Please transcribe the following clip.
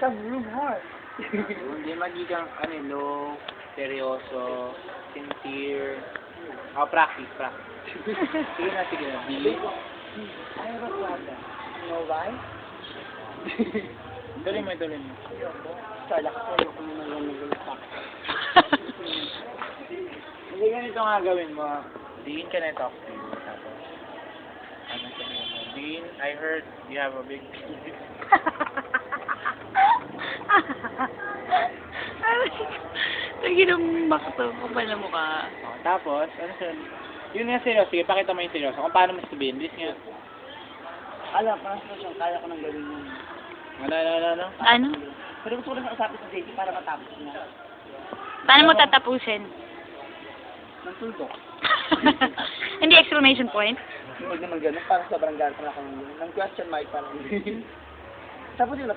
have room heart. Hindi magiging low, seryoso, sincere. Practice. Sige na. Believe. I have a problem. You know why? Tuloy mo. Kala ko sa'yo kung ano nag-ulit. Hindi ganito nga gawin mo. Dean, can I talk to you? Tapos, Dean, I heard you have a big penis. Lagi nang bakto ko pa na mukha. Tapos, yun nga seryoso. Sige, pakita mo yung seryoso. Kung paano mo sabihin. This nga. Alam, parang sitwasyon, kaya ko nang gawin yun. Ano? Ano? Pero gusto ko lang usapin sa JT para matapos na. Paano mo tatapusin? Ng tuldok. Hindi exclamation point? Huwag naman ganun, parang sobrang galit na ako ng question mark parang. Tapos yun,